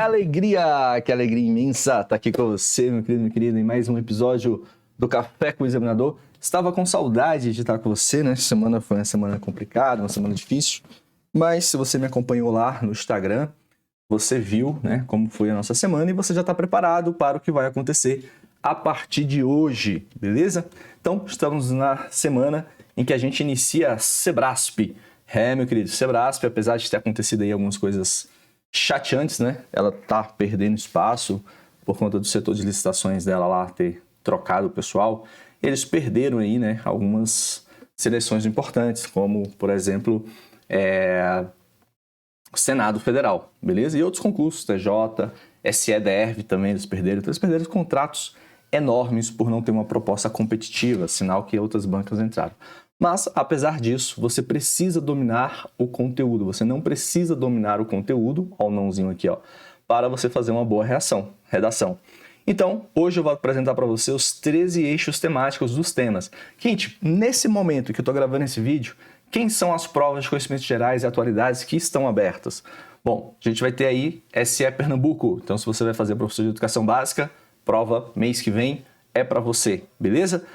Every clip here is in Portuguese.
Que alegria imensa estar aqui com você, meu querido, minha querida, em mais um episódio do Café com o Examinador. Estava com saudade de estar com você, né? Semana foi uma semana complicada, uma semana difícil, mas se você me acompanhou lá no Instagram, você viu, né, como foi a nossa semana e você já está preparado para o que vai acontecer a partir de hoje, beleza? Então, estamos na semana em que a gente inicia a Sebrasp. Meu querido, Sebrasp, apesar de ter acontecido aí algumas coisas chateantes, né? Ela tá perdendo espaço por conta do setor de licitações dela lá ter trocado o pessoal. Eles perderam aí, né, algumas seleções importantes, como, por exemplo, o Senado Federal, beleza? E outros concursos, TJ, SEDERV também eles perderam. Então, eles perderam contratos enormes por não ter uma proposta competitiva, sinal que outras bancas entraram. Mas, apesar disso, você precisa dominar o conteúdo. Você não precisa dominar o conteúdo, ó o nãozinho aqui, ó, para você fazer uma boa redação. Então, hoje eu vou apresentar para você os 13 eixos temáticos dos temas. Gente, nesse momento que eu estou gravando esse vídeo, quem são as provas de conhecimentos gerais e atualidades que estão abertas? Bom, a gente vai ter aí SE Pernambuco. Então, se você vai fazer professor de educação básica, prova mês que vem é para você, beleza?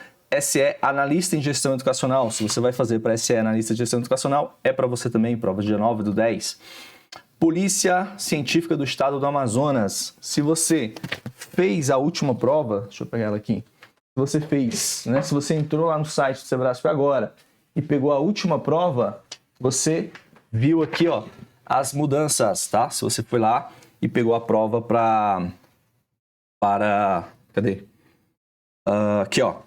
SE Analista em Gestão Educacional, se você vai fazer para SE Analista em Gestão Educacional, é para você também, prova dia 9/10. Polícia Científica do Estado do Amazonas, se você fez a última prova, deixa eu pegar ela aqui, se você fez, né? Se você entrou lá no site do Sebrasp agora e pegou a última prova, você viu aqui, ó, as mudanças, tá? Se você foi lá e pegou a prova cadê? Aqui, ó.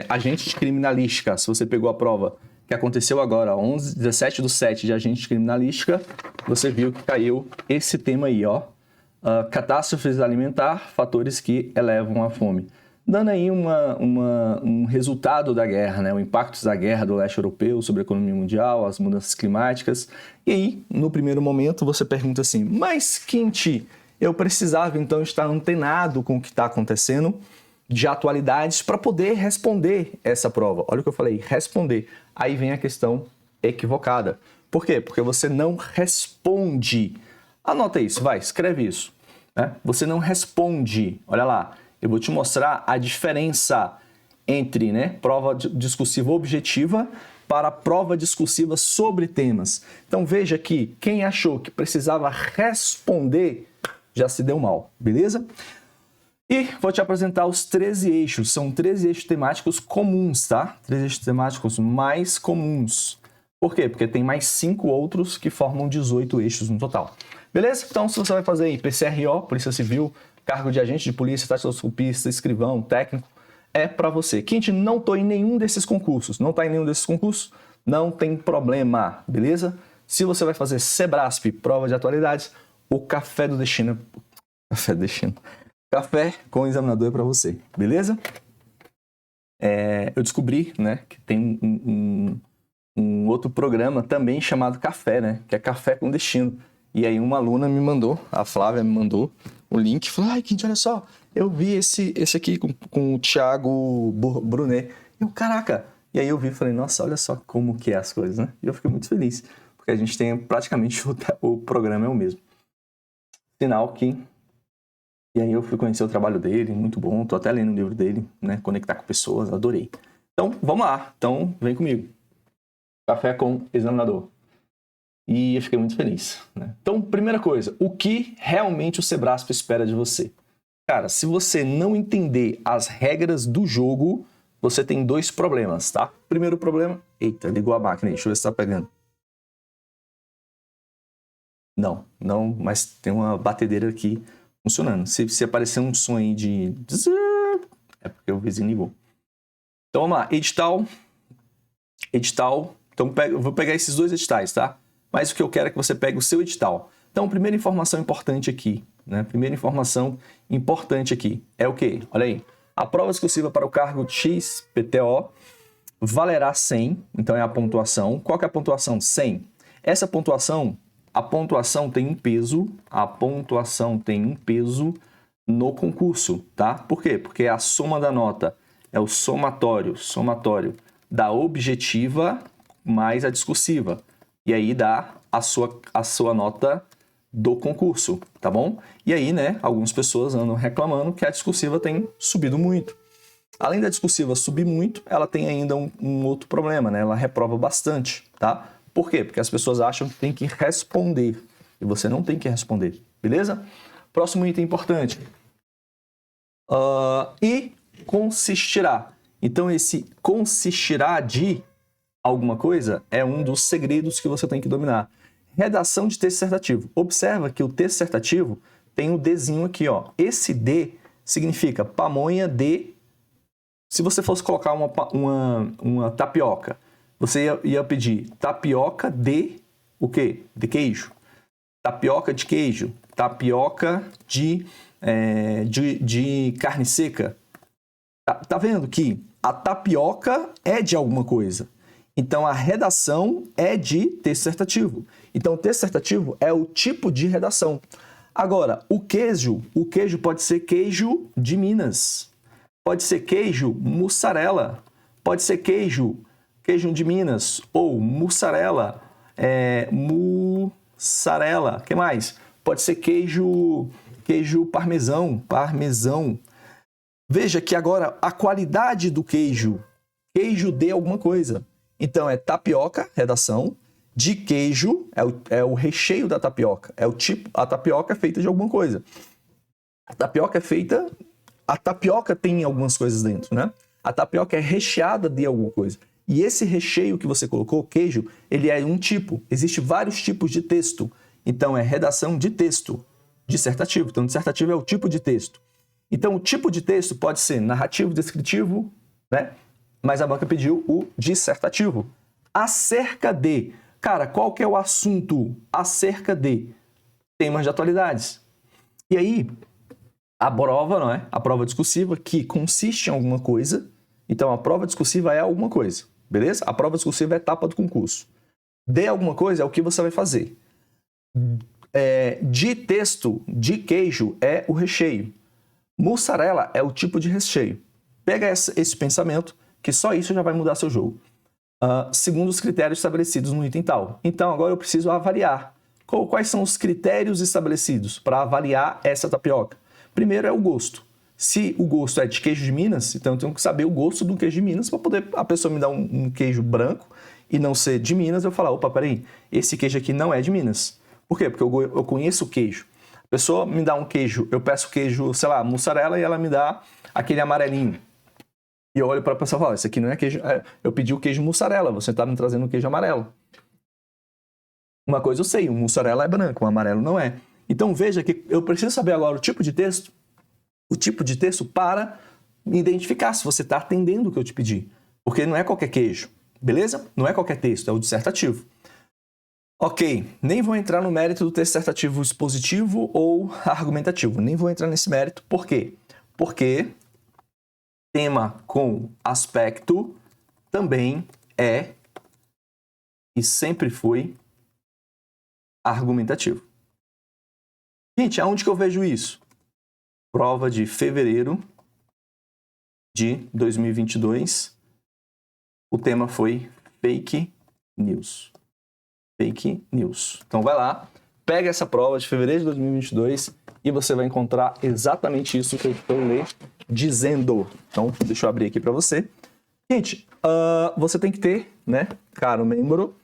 Agente de criminalística, se você pegou a prova que aconteceu agora, 17/7 de agente de criminalística, você viu que caiu esse tema aí, ó. Catástrofes alimentar, fatores que elevam a fome. Dando aí um resultado da guerra, né? O impacto da guerra do leste europeu sobre a economia mundial, as mudanças climáticas. E aí, no primeiro momento, você pergunta assim, mas Quinti, eu precisava então estar antenado com o que está acontecendo de atualidades para poder responder essa prova. Olha o que eu falei, responder. Aí vem a questão equivocada. Por quê? Porque você não responde. Anota isso, vai, escreve isso. Né? Você não responde. Olha lá, eu vou te mostrar a diferença entre, né, prova discursiva objetiva para prova discursiva sobre temas. Então veja que quem achou que precisava responder já se deu mal, beleza? E vou te apresentar os 13 eixos. São 13 eixos temáticos comuns, tá? 13 eixos temáticos mais comuns. Por quê? Porque tem mais 5 outros que formam 18 eixos no total. Beleza? Então, se você vai fazer aí PCRO, Polícia Civil, cargo de agente de polícia, taxoscopista, escrivão, técnico, é para você. Quem não tô em nenhum desses concursos, não tá em nenhum desses concursos, não tem problema, beleza? Se você vai fazer Sebrasp, prova de atualidades, o Café do Destino... Café com o Examinador é para você, beleza? Eu descobri, né, que tem um outro programa também chamado Café, né? Que é Café com Destino. E aí uma aluna me mandou, a Flávia me mandou o link, falou, ai, Quinti, olha só, eu vi esse aqui com o Thiago Brunet. Eu, caraca! E aí eu vi e falei, nossa, olha só como que é as coisas, né? E eu fiquei muito feliz, porque a gente tem praticamente o programa é o mesmo. Sinal que... E aí eu fui conhecer o trabalho dele, muito bom, tô até lendo o livro dele, né, Conectar com Pessoas, adorei. Então, vamos lá, então vem comigo. Café com Examinador. E eu fiquei muito feliz, né? Então, primeira coisa, o que realmente o Sebrasp espera de você? Cara, se você não entender as regras do jogo, você tem 2 problemas, tá? Primeiro problema... Eita, ligou a máquina aí, deixa eu ver se tá pegando. Não, mas tem uma batedeira aqui funcionando. Se aparecer um som aí de... é porque o vizinho ligou. Então vamos lá, edital. Então eu vou pegar esses 2 editais, tá? Mas o que eu quero é que você pegue o seu edital. Então, primeira informação importante aqui, né? Primeira informação importante aqui é o quê? Olha aí. A prova exclusiva para o cargo XPTO valerá 100, então é a pontuação. Qual que é a pontuação? 100. Essa pontuação... A pontuação tem um peso, no concurso, tá? Por quê? Porque a soma da nota é o somatório da objetiva mais a discursiva. E aí dá a sua nota do concurso, tá bom? E aí, né, algumas pessoas andam reclamando que a discursiva tem subido muito. Além da discursiva subir muito, ela tem ainda um outro problema, né? Ela reprova bastante, tá? Por quê? Porque as pessoas acham que tem que responder e você não tem que responder, beleza? Próximo item importante. E consistirá. Então, esse consistirá de alguma coisa é um dos segredos que você tem que dominar. Redação de texto dissertativo. Observa que o texto dissertativo tem o Dzinho aqui, ó. Esse D significa pamonha de... Se você fosse colocar uma tapioca, você ia pedir tapioca de o quê? De queijo. Tapioca de queijo. Tapioca de carne seca. Tá vendo que a tapioca é de alguma coisa. Então, a redação é de texto dissertativo. Então, o texto dissertativo é o tipo de redação. Agora, o queijo pode ser queijo de Minas. Pode ser queijo mussarela. Pode ser queijo de Minas. Ou mussarela. Mussarela. O que mais? Pode ser queijo parmesão. Veja que agora a qualidade do queijo de alguma coisa. Então, é tapioca, redação, de queijo, é o recheio da tapioca. É o tipo, a tapioca é feita de alguma coisa. A tapioca tem algumas coisas dentro, né? A tapioca é recheada de alguma coisa. E esse recheio que você colocou, queijo, ele é um tipo. Existem vários tipos de texto. Então, é redação de texto, dissertativo. Então, dissertativo é o tipo de texto. Então, o tipo de texto pode ser narrativo, descritivo, né? Mas a banca pediu o dissertativo. Acerca de. Cara, qual que é o assunto? Acerca de temas de atualidades. E aí, a prova, não é? A prova discursiva, que consiste em alguma coisa. Então, a prova discursiva é alguma coisa, beleza? A prova discursiva é a etapa do concurso. De alguma coisa é o que você vai fazer. De texto, de queijo, é o recheio. Mussarela é o tipo de recheio. Pega esse pensamento, que só isso já vai mudar seu jogo. Segundo os critérios estabelecidos no item tal. Então, agora eu preciso avaliar. Quais são os critérios estabelecidos para avaliar essa tapioca? Primeiro é o gosto. Se o gosto é de queijo de Minas, então eu tenho que saber o gosto do queijo de Minas para poder a pessoa me dar um queijo branco e não ser de Minas, eu falar, opa, peraí, esse queijo aqui não é de Minas. Por quê? Porque eu conheço o queijo. A pessoa me dá um queijo, eu peço queijo, sei lá, mussarela, e ela me dá aquele amarelinho. E eu olho para a pessoa e falo, esse aqui não é queijo, eu pedi o queijo mussarela, você está me trazendo um queijo amarelo. Uma coisa eu sei, um mussarela é branco, um amarelo não é. Então veja que eu preciso saber agora o tipo de texto para identificar se você está atendendo o que eu te pedi. Porque não é qualquer queijo, beleza? Não é qualquer texto, é o dissertativo. Ok, nem vou entrar no mérito do texto dissertativo expositivo ou argumentativo. Nem vou entrar nesse mérito. Por quê? Porque tema com aspecto também é e sempre foi argumentativo. Gente, aonde que eu vejo isso? Prova de fevereiro de 2022. O tema foi fake news. Fake news. Então vai lá, pega essa prova de fevereiro de 2022 e você vai encontrar exatamente isso que eu estou dizendo. Então, deixa eu abrir aqui para você. Gente, você tem que ter, né, caro membro,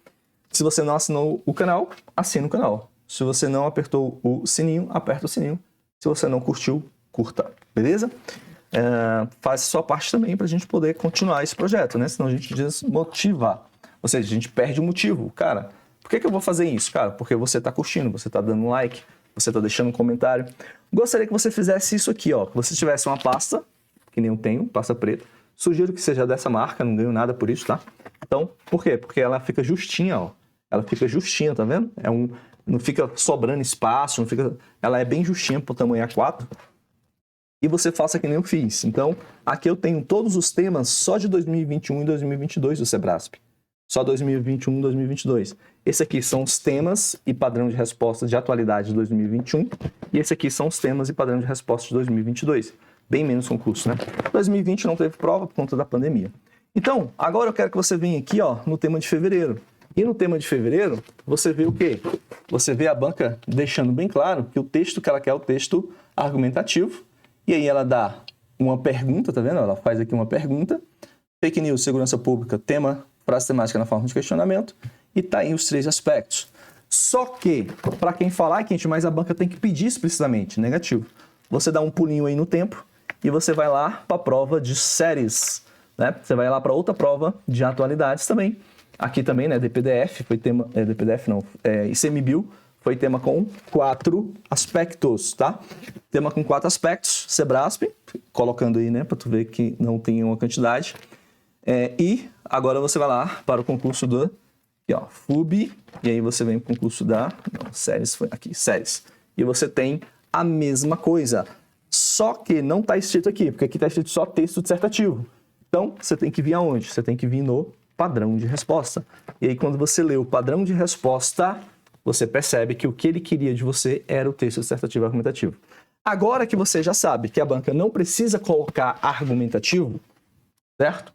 se você não assinou o canal, assina o canal. Se você não apertou o sininho, aperta o sininho. Se você não curtiu, curta, beleza? Faz a sua parte também para a gente poder continuar esse projeto, né? Senão a gente desmotiva. Ou seja, a gente perde o motivo. Cara, por que eu vou fazer isso? Cara, porque você está curtindo, você está dando like, você está deixando um comentário. Gostaria que você fizesse isso aqui, ó. Que você tivesse uma pasta, que nem eu tenho, pasta preta. Sugiro que seja dessa marca, não ganho nada por isso, tá? Então, por quê? Porque ela fica justinha, ó. Ela fica justinha, tá vendo? Não fica sobrando espaço, ela é bem justinha pro tamanho A4. E você faça que nem eu fiz. Então, aqui eu tenho todos os temas só de 2021 e 2022 do Sebrasp. Só 2021 e 2022. Esse aqui são os temas e padrão de resposta de atualidade de 2021. E esse aqui são os temas e padrão de resposta de 2022. Bem menos concurso, né? 2020 não teve prova por conta da pandemia. Então, agora eu quero que você venha aqui, ó, no tema de fevereiro. E no tema de fevereiro, você vê o quê? Você vê a banca deixando bem claro que o texto que ela quer é o texto argumentativo. E aí ela dá uma pergunta, tá vendo? Ela faz aqui uma pergunta. Fake news, segurança pública, tema, frase temática na forma de questionamento. E tá aí os 3 aspectos. Só que, para quem falar, quente, mas a banca tem que pedir explicitamente, negativo. Você dá um pulinho aí no tempo e você vai lá para a prova de séries, né? Você vai lá para outra prova de atualidades também. Aqui também, né, DPDF, foi tema... DPDF não, ICMBio, foi tema com 4 aspectos, tá? Tema com 4 aspectos, Sebrasp, colocando aí, né, para tu ver que não tem uma quantidade. E agora você vai lá para o concurso do... Aqui, ó, FUB, e aí você vem para o concurso da... Não, séries, foi aqui, séries. E você tem a mesma coisa. Só que não está escrito aqui, porque aqui está escrito só texto dissertativo. Então, você tem que vir aonde? Você tem que vir no padrão de resposta. E aí, quando você lê o padrão de resposta, você percebe que o que ele queria de você era o texto dissertativo argumentativo. Agora que você já sabe que a banca não precisa colocar argumentativo, certo?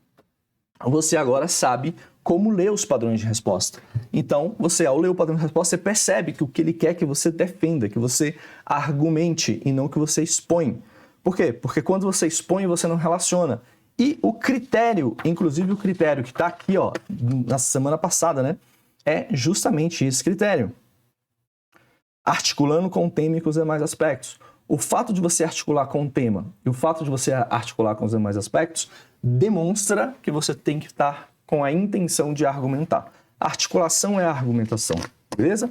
Você agora sabe como ler os padrões de resposta. Então, você, ao ler o padrão de resposta, você percebe que o que ele quer é que você defenda, que você argumente e não que você expõe. Por quê? Porque quando você expõe, você não relaciona. E o critério, inclusive o critério que está aqui, ó, na semana passada, né, é justamente esse critério. Articulando com o tema e com os demais aspectos. O fato de você articular com o tema e o fato de você articular com os demais aspectos demonstra que você tem que estar com a intenção de argumentar. A articulação é a argumentação, beleza?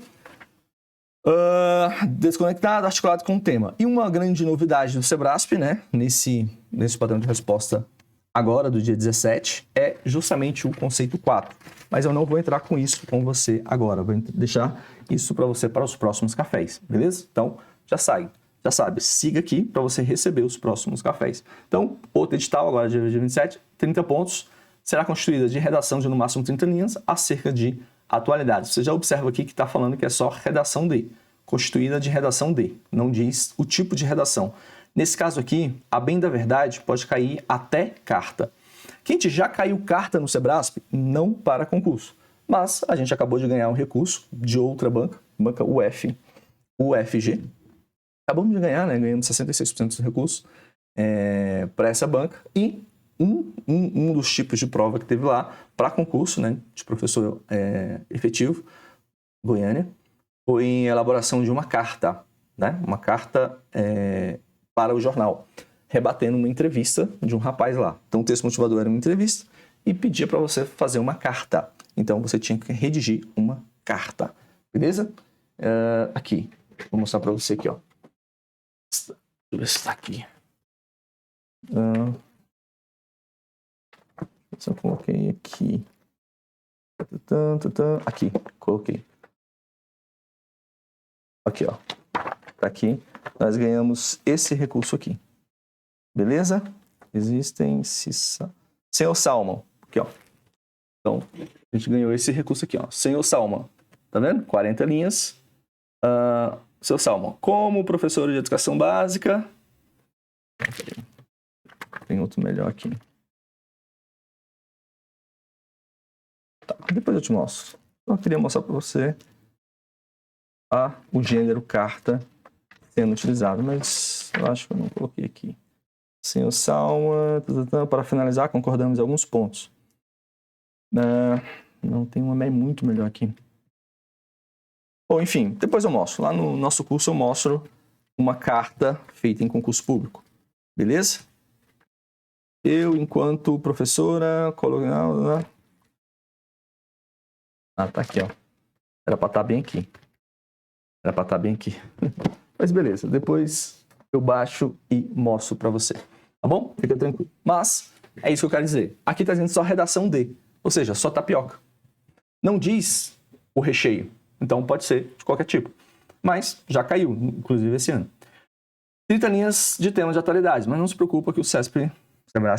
Desconectado, articulado com o tema. E uma grande novidade do Sebrasp, né, nesse padrão de resposta agora, do dia 17, é justamente o conceito 4. Mas eu não vou entrar com isso com você agora. Eu vou deixar isso para você para os próximos cafés, beleza? Então, já sabe, siga aqui para você receber os próximos cafés. Então, outro edital, agora dia 27, 30 pontos, será constituída de redação de no máximo 30 linhas acerca de atualidades. Você já observa aqui que está falando que é só redação de, constituída de redação de, não diz o tipo de redação. Nesse caso aqui, a bem da verdade, pode cair até carta. Quente, já caiu carta no Sebrasp? Não para concurso. Mas a gente acabou de ganhar um recurso de outra banca UFG. Acabamos de ganhar, né? Ganhamos 66% dos recursos para essa banca. E um dos tipos de prova que teve lá para concurso, né, de professor efetivo, Goiânia, foi em elaboração de uma carta, né? Uma carta para o jornal, rebatendo uma entrevista de um rapaz lá. Então, o texto motivador era uma entrevista e pedia para você fazer uma carta. Então, você tinha que redigir uma carta. Beleza? Aqui. Vou mostrar para você aqui, ó. Deixa eu ver se está aqui. Eu coloquei aqui. Aqui, coloquei. Aqui, ó. Tá aqui. Nós ganhamos esse recurso aqui. Beleza? Existem... Senhor Salmon. Aqui, ó. Então, a gente ganhou esse recurso aqui, ó. Senhor Salmon. Tá vendo? 40 linhas. Senhor Salmon. Como professor de educação básica... Tem outro melhor aqui. Tá, depois eu te mostro. Eu queria mostrar para você o gênero carta sendo utilizado, mas eu acho que eu não coloquei aqui. Senhor Salma, para finalizar, concordamos em alguns pontos. Não tem uma muito melhor aqui. Bom, enfim, depois eu mostro. Lá no nosso curso eu mostro uma carta feita em concurso público. Beleza? Eu, enquanto professora, tá aqui, ó. Era pra estar bem aqui. Mas beleza, depois eu baixo e mostro pra você. Tá bom? Fica tranquilo. Mas, é isso que eu quero dizer. Aqui tá dizendo só redação de, ou seja, só tapioca. Não diz o recheio. Então pode ser de qualquer tipo. Mas já caiu, inclusive esse ano. 30 linhas de tema de atualidades, mas não se preocupa que o Sebrasp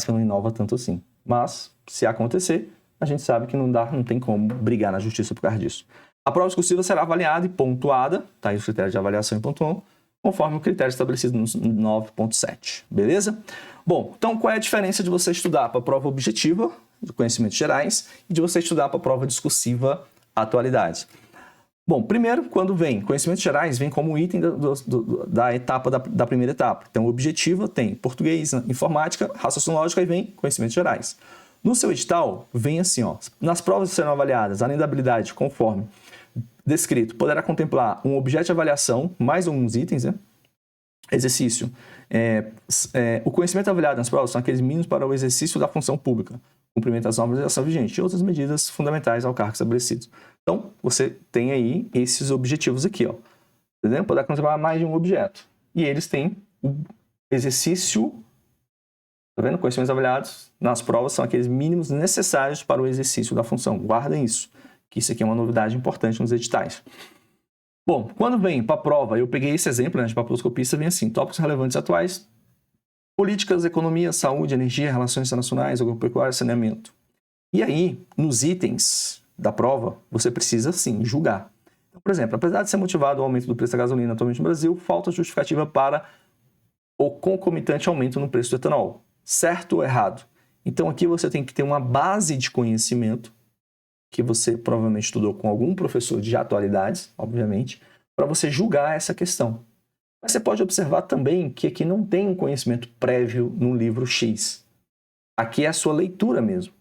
não inova tanto assim. Mas, se acontecer, a gente sabe que não tem como brigar na justiça por causa disso. A prova discursiva será avaliada e pontuada, tá aí os critérios de avaliação e pontuam, conforme o critério estabelecido no 9.7, beleza? Bom, então qual é a diferença de você estudar para a prova objetiva, de conhecimentos gerais, e de você estudar para a prova discursiva atualidades. Bom, primeiro, quando vem conhecimentos gerais, vem como item da etapa da primeira etapa. Então, o objetivo tem português, informática, raciocínio lógico, aí vem conhecimentos gerais. No seu edital, vem assim, ó, nas provas serão avaliadas, além da habilidade, conforme descrito, poderá contemplar um objeto de avaliação, mais alguns itens, né? Exercício. O conhecimento avaliado nas provas são aqueles mínimos para o exercício da função pública, cumprimento das normas de ação vigente e outras medidas fundamentais ao cargo estabelecido. Então, você tem aí esses objetivos aqui, ó. Entendeu? Poder contemplar mais de um objeto. E eles têm o exercício, tá vendo? Conhecimentos avaliados nas provas são aqueles mínimos necessários para o exercício da função. Guardem isso, que isso aqui é uma novidade importante nos editais. Bom, quando vem para a prova, eu peguei esse exemplo, né, de papiloscopista, vem assim, tópicos relevantes atuais, políticas, economia, saúde, energia, relações internacionais, agropecuária, saneamento. E aí, nos itens da prova, você precisa, sim, julgar. Então, por exemplo, apesar de ser motivado o aumento do preço da gasolina atualmente no Brasil, falta justificativa para o concomitante aumento no preço do etanol. Certo ou errado? Então, aqui você tem que ter uma base de conhecimento que você provavelmente estudou com algum professor de atualidades, obviamente, para você julgar essa questão. Mas você pode observar também que aqui não tem um conhecimento prévio no livro X. Aqui é a sua leitura mesmo.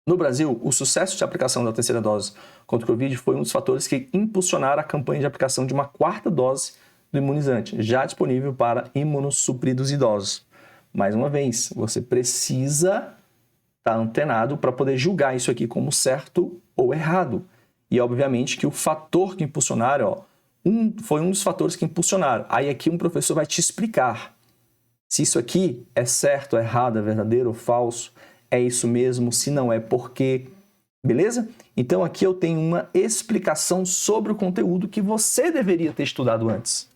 No Brasil, o sucesso de aplicação da terceira dose contra o Covid foi um dos fatores que impulsionaram a campanha de aplicação de uma quarta dose do imunizante, já disponível para imunossupridos idosos. Mais uma vez, você precisa estar antenado para poder julgar isso aqui como certo ou errado. E, obviamente, que o fator que impulsionaram, foi um dos fatores que impulsionaram. Aí aqui um professor vai te explicar se isso aqui é certo, errado, é verdadeiro ou falso, é isso mesmo, se não é, por quê, beleza? Então aqui eu tenho uma explicação sobre o conteúdo que você deveria ter estudado antes.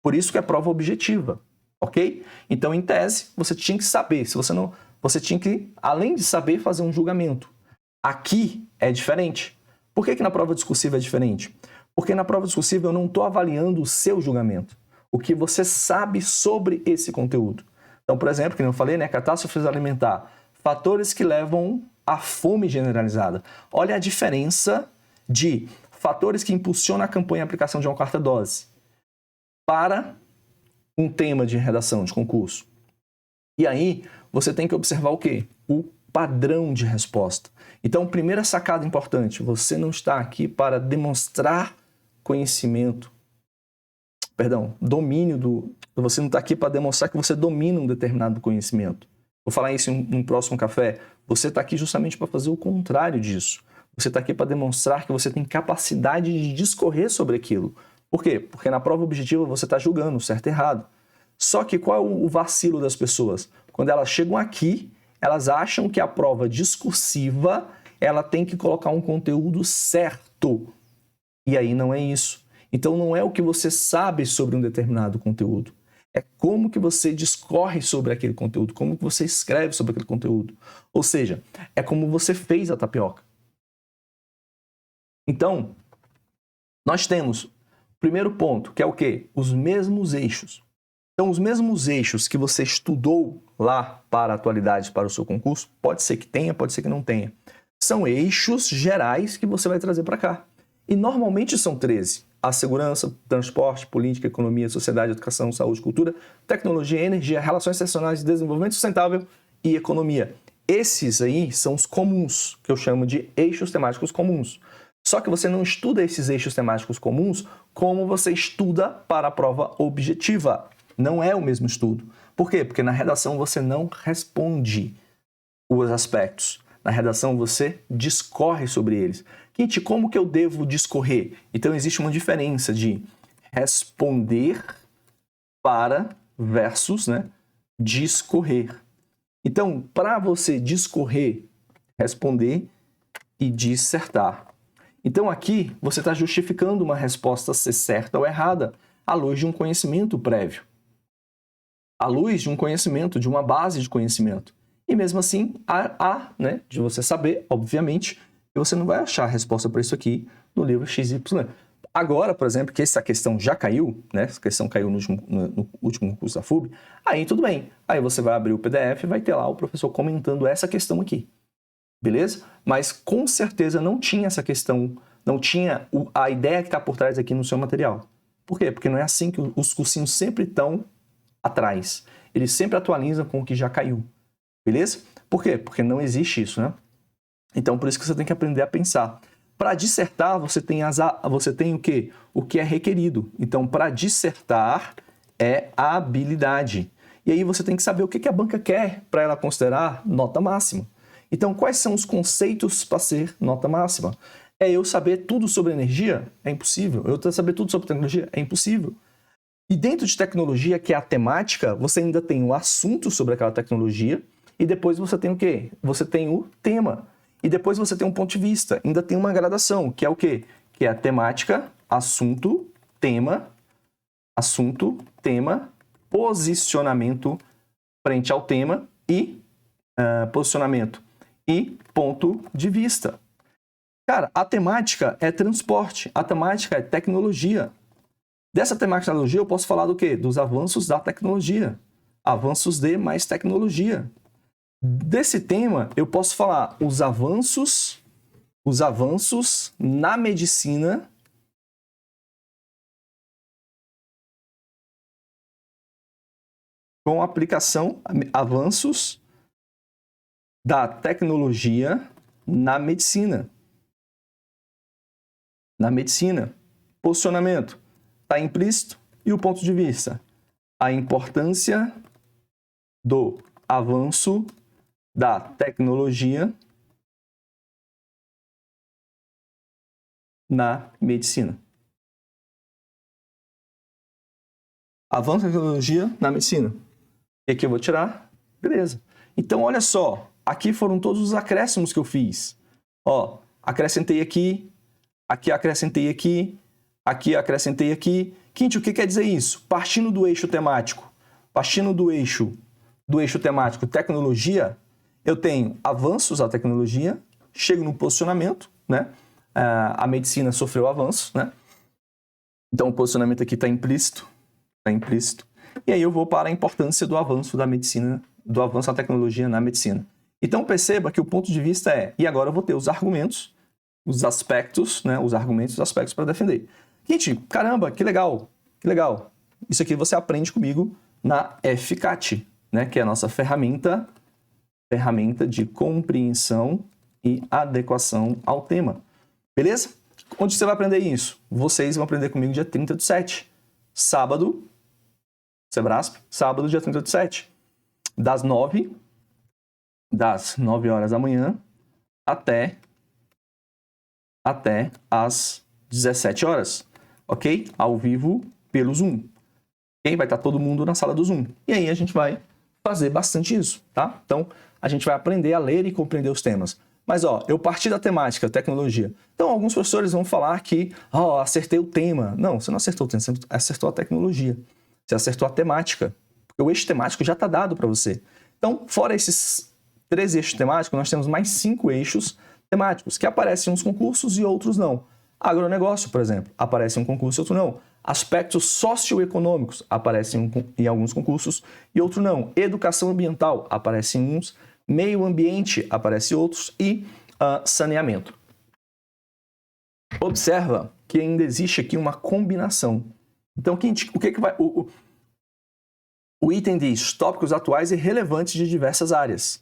Por isso que é prova objetiva, ok? Então, em tese, você tinha que saber, você tinha que, além de saber, fazer um julgamento. Aqui é diferente. Por que na prova discursiva é diferente? Porque na prova discursiva eu não estou avaliando o seu julgamento, o que você sabe sobre esse conteúdo. Então, por exemplo, como eu falei, né, catástrofe alimentar, fatores que levam à fome generalizada. Olha a diferença de fatores que impulsionam a campanha e a aplicação de uma quarta dose para um tema de redação de concurso. E aí, você tem que observar o quê? O padrão de resposta. Então, primeira sacada importante, você não está aqui para demonstrar conhecimento, domínio você não está aqui para demonstrar que você domina um determinado conhecimento. Vou falar isso em um próximo café. Você está aqui justamente para fazer o contrário disso. Você está aqui para demonstrar que você tem capacidade de discorrer sobre aquilo. Por quê? Porque na prova objetiva você está julgando certo e errado. Só que qual é o vacilo das pessoas? Quando elas chegam aqui, elas acham que a prova discursiva ela tem que colocar um conteúdo certo. E aí não é isso. Então não é o que você sabe sobre um determinado conteúdo. É como que você discorre sobre aquele conteúdo, como que você escreve sobre aquele conteúdo. Ou seja, é como você fez a tapioca. Então, nós temos o primeiro ponto, que é o quê? Os mesmos eixos. Então, os mesmos eixos que você estudou lá para atualidades, para o seu concurso, pode ser que tenha, pode ser que não tenha. São eixos gerais que você vai trazer para cá. E normalmente são 13. A segurança, transporte, política, economia, sociedade, educação, saúde, cultura, tecnologia, energia, relações internacionais, desenvolvimento sustentável e economia. Esses aí são os comuns, que eu chamo de eixos temáticos comuns. Só que você não estuda esses eixos temáticos comuns como você estuda para a prova objetiva. Não é o mesmo estudo. Por quê? Porque na redação você não responde os aspectos. Na redação você discorre sobre eles. Kit, como que eu devo discorrer? Então existe uma diferença de responder para versus, né, discorrer. Então, para você discorrer, responder e dissertar. Então aqui você está justificando uma resposta ser certa ou errada à luz de um conhecimento prévio. À luz de um conhecimento, de uma base de conhecimento. E mesmo assim, né, de você saber, obviamente, que você não vai achar a resposta para isso aqui no livro XY. Agora, por exemplo, que essa questão já caiu, né, essa questão caiu no último curso da FUB, aí tudo bem. Aí você vai abrir o PDF e vai ter lá o professor comentando essa questão aqui. Beleza? Mas com certeza não tinha essa questão não tinha a ideia que está por trás aqui no seu material. Por quê? Porque não é assim que os cursinhos sempre estão atrás. Eles sempre atualizam com o que já caiu. Beleza? Por quê? Porque não existe isso, né? Então, por isso que você tem que aprender a pensar. Para dissertar, você tem o quê? O que é requerido. Então, para dissertar é a habilidade. E aí você tem que saber o que a banca quer para ela considerar nota máxima. Então, quais são os conceitos para ser nota máxima? É eu saber tudo sobre energia? É impossível. Eu saber tudo sobre tecnologia? É impossível. E dentro de tecnologia, que é a temática, você ainda tem o assunto sobre aquela tecnologia e depois você tem o quê? Você tem o tema. E depois você tem um ponto de vista. Ainda tem uma gradação, que é o quê? Que é a temática, assunto, tema, posicionamento frente ao tema e posicionamento e ponto de vista. Cara, a temática é transporte, a temática é tecnologia. Dessa temática de tecnologia eu posso falar do quê? Dos avanços da tecnologia. Avanços de mais tecnologia. Desse tema eu posso falar os avanços na medicina com aplicação, avanços da tecnologia na medicina. Na medicina, posicionamento está implícito e o ponto de vista. A importância do avanço da tecnologia na medicina. Avanço da tecnologia na medicina. E aqui eu vou tirar. Beleza. Então, olha só. Aqui foram todos os acréscimos que eu fiz. Ó, acrescentei aqui. Aqui acrescentei aqui. Aqui acrescentei aqui. Quinte, o que quer dizer isso? Partindo do eixo temático. Partindo do eixo temático tecnologia, eu tenho avanços à tecnologia, chego no posicionamento, né? A medicina sofreu avanços, né? Então o posicionamento aqui está implícito. E aí eu vou para a importância do avanço da medicina, do avanço da tecnologia na medicina. Então perceba que o ponto de vista é, e agora eu vou ter os argumentos, os aspectos, né? Os argumentos e os aspectos para defender. Gente, caramba, que legal. Isso aqui você aprende comigo na FCAT, né? Que é a nossa ferramenta de compreensão e adequação ao tema. Beleza? Onde você vai aprender isso? Vocês vão aprender comigo dia 30/7. Sábado, Sebrasp, sábado, dia 30/7. Das 9 horas da manhã até as 17 horas. Ok? Ao vivo pelo Zoom. Okay? Vai estar todo mundo na sala do Zoom. E aí a gente vai fazer bastante isso, tá? Então, a gente vai aprender a ler e compreender os temas. Mas, ó, eu parti da temática, tecnologia. Então, alguns professores vão falar que, acertei o tema. Não, você não acertou o tema, você acertou a tecnologia. Você acertou a temática. Porque o eixo temático já está dado para você. Então, fora esses 3 eixos temáticos, nós temos mais 5 eixos temáticos, que aparecem em uns concursos e outros não. Agronegócio, por exemplo, aparece em um concurso e outro não. Aspectos socioeconômicos aparecem em alguns concursos e outros não. Educação ambiental aparece em uns. Meio ambiente aparece em outros. E saneamento. Observa que ainda existe aqui uma combinação. Então, o que vai... O item diz tópicos atuais e relevantes de diversas áreas.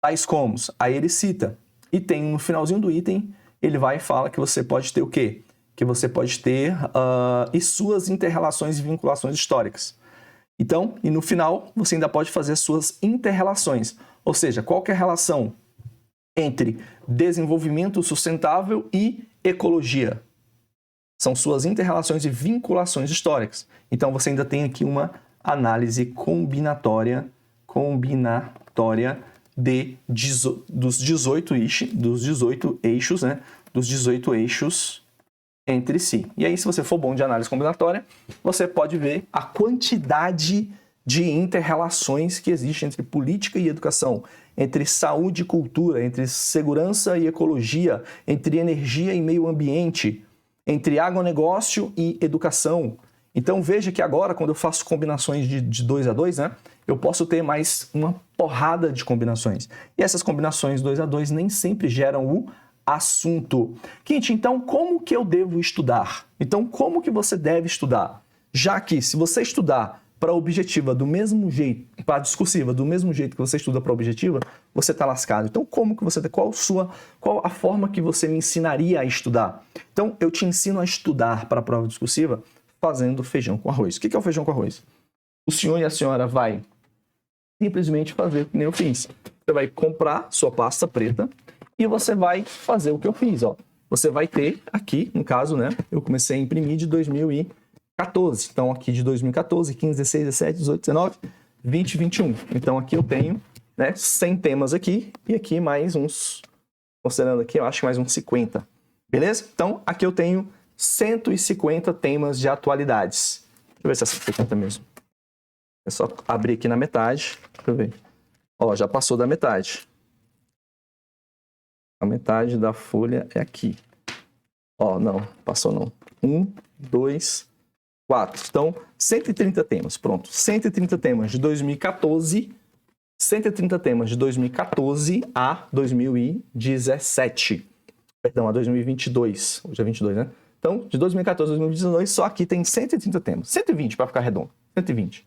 Tais como, aí ele cita. E tem no finalzinho do item, ele vai e fala que você pode ter o quê? Que você pode ter e suas inter-relações e vinculações históricas. Então, e no final, você ainda pode fazer suas inter-relações. Ou seja, qual que é a relação entre desenvolvimento sustentável e ecologia? São suas inter-relações e vinculações históricas. Então, você ainda tem aqui uma análise combinatória dos 18 eixos, né? Dos 18 eixos entre si. E aí, se você for bom de análise combinatória, você pode ver a quantidade de inter-relações que existe entre política e educação, entre saúde e cultura, entre segurança e ecologia, entre energia e meio ambiente, entre agronegócio e educação. Então veja que agora, quando eu faço combinações de 2 a 2, né, eu posso ter mais uma porrada de combinações. E essas combinações 2 a 2 nem sempre geram o assunto. Quinte, então como que eu devo estudar? Então como que você deve estudar? Já que se você estudar para a objetiva do mesmo jeito, para a discursiva do mesmo jeito que você estuda para a objetiva, você está lascado. Então qual a forma que você me ensinaria a estudar? Então eu te ensino a estudar para a prova discursiva fazendo feijão com arroz. O que é o feijão com arroz? O senhor e a senhora vai simplesmente fazer o que nem eu fiz. Você vai comprar sua pasta preta e você vai fazer o que eu fiz, ó. Você vai ter aqui, no caso, né? Eu comecei a imprimir de 2014. Então, aqui de 2014, 15, 16, 17, 18, 19, 20, 21. Então, aqui eu tenho, né, 100 temas aqui e aqui mais uns, considerando aqui, eu acho que mais uns 50. Beleza? Então, aqui eu tenho 150 temas de atualidades. Deixa eu ver se é 150 mesmo. É só abrir aqui na metade. Deixa eu ver. Ó, já passou da metade. A metade da folha é aqui. Ó, não, passou não. 1, 2, 4. Então, 130 temas. Pronto. 130 temas de 2014. 130 temas de 2014 a 2017. Perdão, a 2022. Hoje é 22, né? Então, de 2014 a 2022, só aqui tem 130 temas. 120 para ficar redondo. 120. O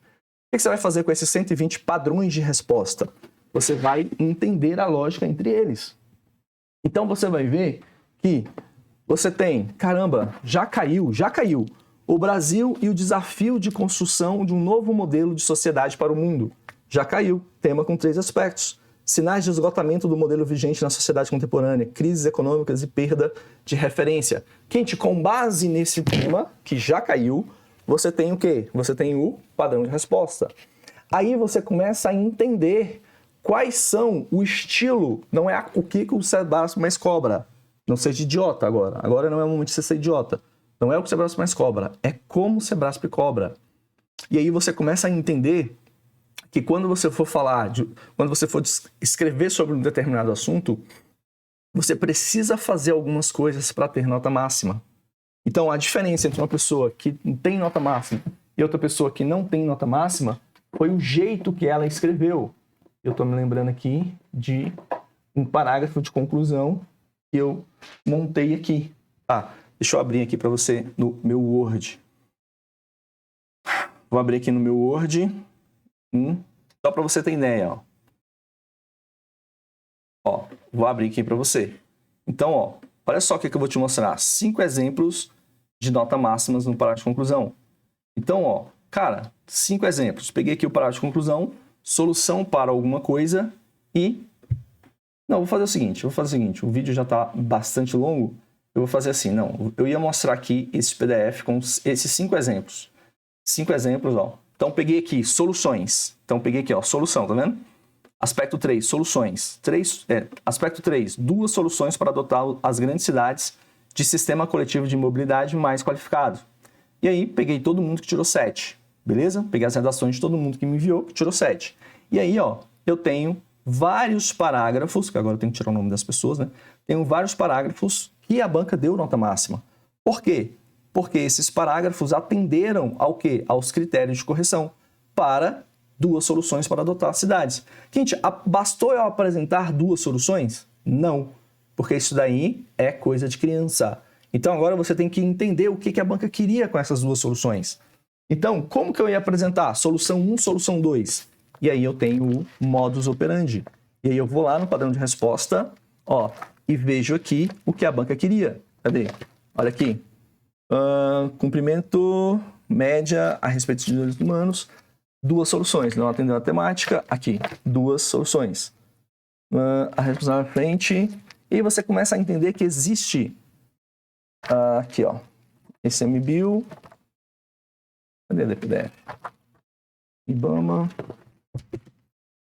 que você vai fazer com esses 120 padrões de resposta? Você vai entender a lógica entre eles. Então você vai ver que você tem, caramba, já caiu. O Brasil e o desafio de construção de um novo modelo de sociedade para o mundo. Já caiu. Tema com 3 aspectos. Sinais de esgotamento do modelo vigente na sociedade contemporânea, crises econômicas e perda de referência. Quente, com base nesse tema, que já caiu, você tem o quê? Você tem o padrão de resposta. Aí você começa a entender quais são o estilo, não é o que o Sebrasp mais cobra. Não seja idiota agora. Agora não é o momento de você ser idiota. Não é o que o Sebrasp mais cobra, é como o Sebrasp cobra. E aí você começa a entender que quando você for quando você for escrever sobre um determinado assunto, você precisa fazer algumas coisas para ter nota máxima. Então, a diferença entre uma pessoa que tem nota máxima e outra pessoa que não tem nota máxima foi o jeito que ela escreveu. Eu estou me lembrando aqui de um parágrafo de conclusão que eu montei aqui. Deixa eu abrir aqui para você no meu Word. Vou abrir aqui no meu Word. Só para você ter ideia. Ó, vou abrir aqui para você. Então, ó, olha só o que eu vou te mostrar. 5 exemplos de nota máximas no parágrafo de conclusão. Então, ó, cara, 5 exemplos. Peguei aqui o parágrafo de conclusão, solução para alguma coisa e... Não, vou fazer o seguinte, o vídeo já está bastante longo, eu vou fazer assim, não, eu ia mostrar aqui esse PDF com esses 5 exemplos. 5 exemplos, ó. Então, peguei aqui soluções. Então, peguei aqui, ó, solução, tá vendo? Aspecto 3, soluções. Aspecto 3, 2 soluções para adotar as grandes cidades de sistema coletivo de mobilidade mais qualificado. E aí, peguei todo mundo que tirou 7, beleza? Peguei as redações de todo mundo que me enviou, que tirou 7. E aí, ó, eu tenho vários parágrafos, que agora eu tenho que tirar o nome das pessoas, né? Tenho vários parágrafos que a banca deu nota máxima. Por quê? Porque esses parágrafos atenderam ao quê? Aos critérios de correção para 2 soluções para adotar cidades. Gente, bastou eu apresentar 2 soluções? Não, porque isso daí é coisa de criança. Então agora você tem que entender o que a banca queria com essas 2 soluções. Então, como que eu ia apresentar? Solução 1, solução 2. E aí eu tenho o modus operandi. E aí eu vou lá no padrão de resposta, ó, e vejo aqui o que a banca queria. Cadê? Olha aqui. Cumprimento, média a respeito de direitos humanos. 2 soluções. Não atendendo a temática. Aqui, 2 soluções. A responsável à frente. E aí você começa a entender que existe aqui, ó, ICMBio. Cadê a DPDF? IBAMA.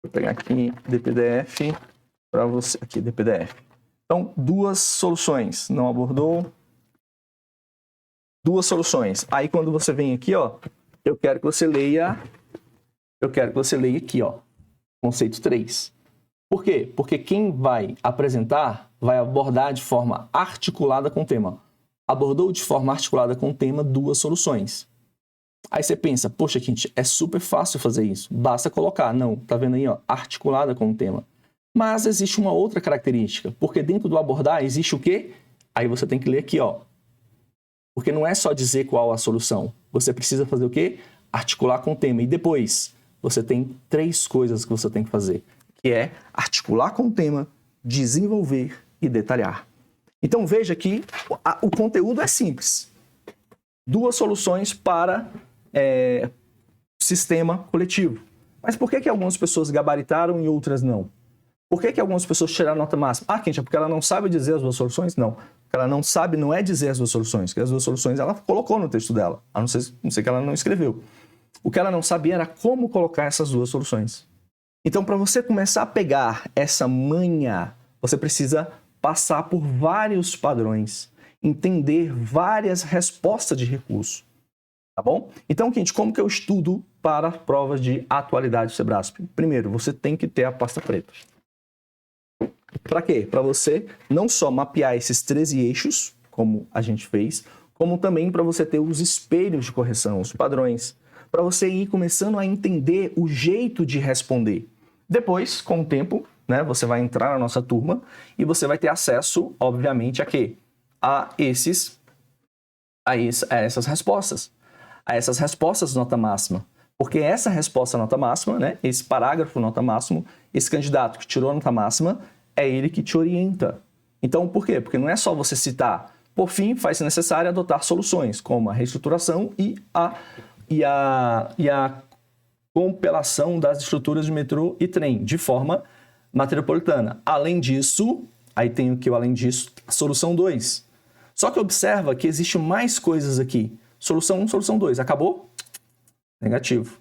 Vou pegar aqui DPDF para você. Aqui, DPDF. Então, 2 soluções. Não abordou. 2 soluções. Aí, quando você vem aqui, ó, eu quero que você leia aqui, ó, conceito 3. Por quê? Porque quem vai apresentar vai abordar de forma articulada com o tema. Abordou de forma articulada com o tema 2 soluções. Aí você pensa, poxa, gente, é super fácil fazer isso. Basta colocar. Não, tá vendo aí, ó, articulada com o tema. Mas existe uma outra característica, porque dentro do abordar existe o quê? Aí você tem que ler aqui, ó. Porque não é só dizer qual a solução. Você precisa fazer o quê? Articular com o tema. E depois, você tem 3 coisas que você tem que fazer, que é articular com o tema, desenvolver e detalhar. Então veja que o conteúdo é simples. 2 soluções para sistema coletivo. Mas por que algumas pessoas gabaritaram e outras não? Por que algumas pessoas tiraram nota máxima? Ah, Kentia, porque ela não sabe dizer as 2 soluções? Não. O que ela não sabe não é dizer as 2 soluções, porque as 2 soluções ela colocou no texto dela, a não ser que ela não escreveu. O que ela não sabia era como colocar essas 2 soluções. Então, para você começar a pegar essa manha, você precisa passar por vários padrões, entender várias respostas de recurso. Tá bom? Então, gente, como que eu estudo para provas de atualidade do Sebrasp? Primeiro, você tem que ter a pasta preta. Para quê? Para você não só mapear esses 13 eixos, como a gente fez, como também para você ter os espelhos de correção, os padrões, para você ir começando a entender o jeito de responder. Depois, com o tempo, né, você vai entrar na nossa turma e você vai ter acesso, obviamente, a quê? A essas respostas. A essas respostas nota máxima. Porque essa resposta nota máxima, né, esse parágrafo nota máximo, esse candidato que tirou a nota máxima, é ele que te orienta. Então, por quê? Porque não é só você citar. Por fim, faz-se necessário adotar soluções, como a reestruturação e a compilação das estruturas de metrô e trem, de forma metropolitana. Além disso, aí tem o que além disso, a solução 2. Só que observa que existe mais coisas aqui. Solução 1, solução 2. Acabou? Negativo.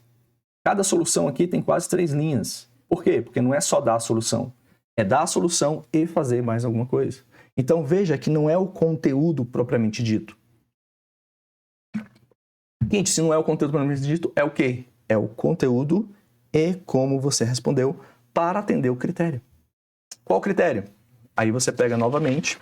Cada solução aqui tem quase 3 linhas. Por quê? Porque não é só dar a solução. É dar a solução e fazer mais alguma coisa. Então veja que não é o conteúdo propriamente dito. Gente, se não é o conteúdo propriamente dito, é o quê? É o conteúdo e como você respondeu para atender o critério. Qual o critério? Aí você pega novamente,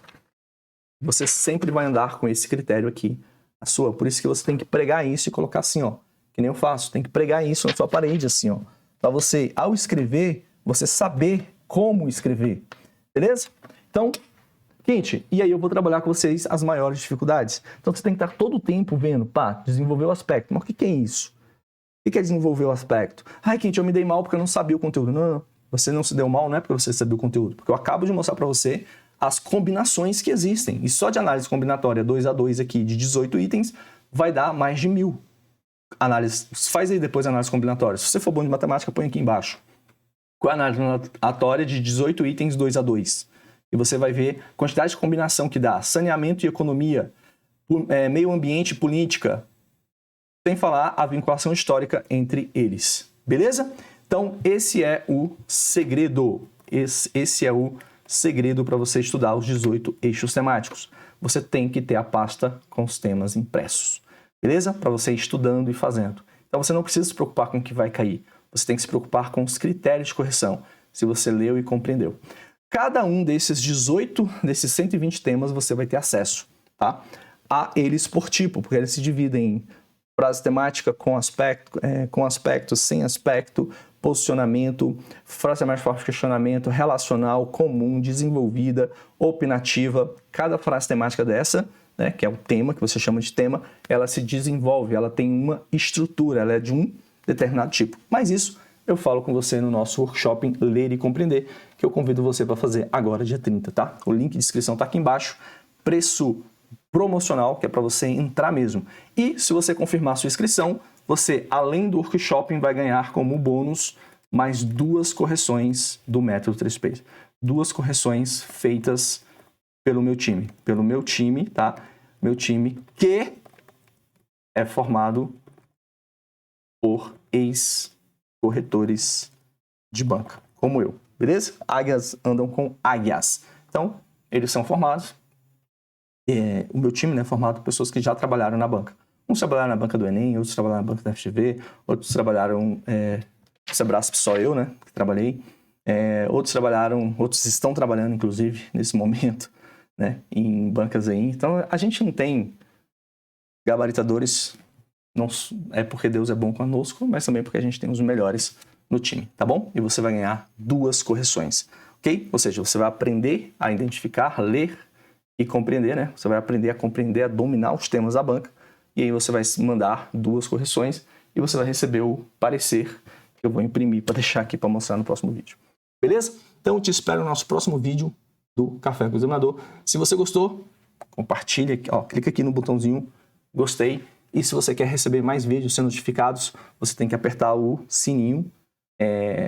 você sempre vai andar com esse critério aqui, a sua. Por isso que você tem que pregar isso e colocar assim, ó, que nem eu faço. Tem que pregar isso na sua parede, assim, ó, para você, ao escrever, você saber como escrever, beleza? Então, gente, e aí eu vou trabalhar com vocês as maiores dificuldades. Então, você tem que estar todo o tempo vendo, pá, desenvolver o aspecto. Mas o que é isso? O que é desenvolver o aspecto? Ai, Kentia, eu me dei mal porque eu não sabia o conteúdo. Não, você não se deu mal, não é porque você sabia o conteúdo. Porque eu acabo de mostrar para você as combinações que existem. E só de análise combinatória 2A2 aqui, de 18 itens, vai dar mais de 1000. Análise, faz aí depois a análise combinatória. Se você for bom de matemática, põe aqui embaixo. Com a análise combinatória de 18 itens 2A2. E você vai ver a quantidade de combinação que dá. Saneamento e economia, meio ambiente e política. Sem falar a vinculação histórica entre eles. Beleza? Então, esse é o segredo. Esse é o segredo para você estudar os 18 eixos temáticos. Você tem que ter a pasta com os temas impressos. Beleza? Para você ir estudando e fazendo. Então, você não precisa se preocupar com o que vai cair. Você tem que se preocupar com os critérios de correção, se você leu e compreendeu. Cada um desses 120 temas, você vai ter acesso, tá? A eles por tipo, porque eles se dividem em frase temática com aspecto, sem aspecto, posicionamento, frase temática de questionamento, relacional, comum, desenvolvida, opinativa. Cada frase temática dessa, né, que é o tema, que você chama de tema, ela se desenvolve, ela tem uma estrutura, ela é de um determinado tipo. Mas isso eu falo com você no nosso workshop Ler e Compreender, que eu convido você para fazer agora, dia 30, tá? O link de inscrição está aqui embaixo. Preço promocional, que é para você entrar mesmo. E se você confirmar sua inscrição, você, além do workshop, vai ganhar como bônus mais 2 correções do método 3P. 2 correções feitas pelo meu time. Pelo meu time, tá? Meu time que é formado por ex-corretores de banca, como eu, beleza? Águias andam com águias. Então, eles são formados. O meu time, né, é formado por pessoas que já trabalharam na banca. Uns trabalharam na banca do Enem, outros trabalharam na banca da FGV, outros trabalharam no Sebrasp, só eu, né, que trabalhei. Outros estão trabalhando, inclusive, nesse momento, né, em bancas aí. Então, a gente não tem gabaritadores, não é porque Deus é bom conosco, mas também porque a gente tem os melhores no time, tá bom? E você vai ganhar 2 correções. ok? Ou seja, você vai aprender a identificar, ler e compreender, né? Você vai aprender a compreender, a dominar os temas da banca, e aí você vai mandar 2 correções e você vai receber o parecer que eu vou imprimir para deixar aqui para mostrar no próximo vídeo. Beleza? Então eu te espero no nosso próximo vídeo do Café com o Examinador. Se você gostou, compartilha, ó, clica aqui no botãozinho gostei. E se você quer receber mais vídeos sendo notificados, você tem que apertar o sininho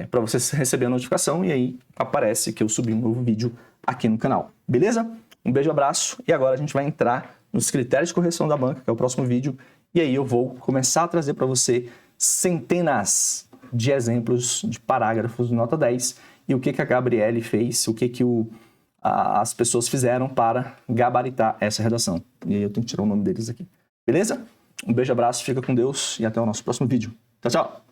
para você receber a notificação e aí aparece que eu subi um novo vídeo aqui no canal. Beleza? Um beijo, abraço e agora a gente vai entrar nos critérios de correção da banca, que é o próximo vídeo, e aí eu vou começar a trazer para você centenas de exemplos de parágrafos de nota 10 e o que a Gabriele fez, o que as pessoas fizeram para gabaritar essa redação. E aí eu tenho que tirar o nome deles aqui. Beleza? Um beijo, abraço, fica com Deus e até o nosso próximo vídeo. Tchau, tchau!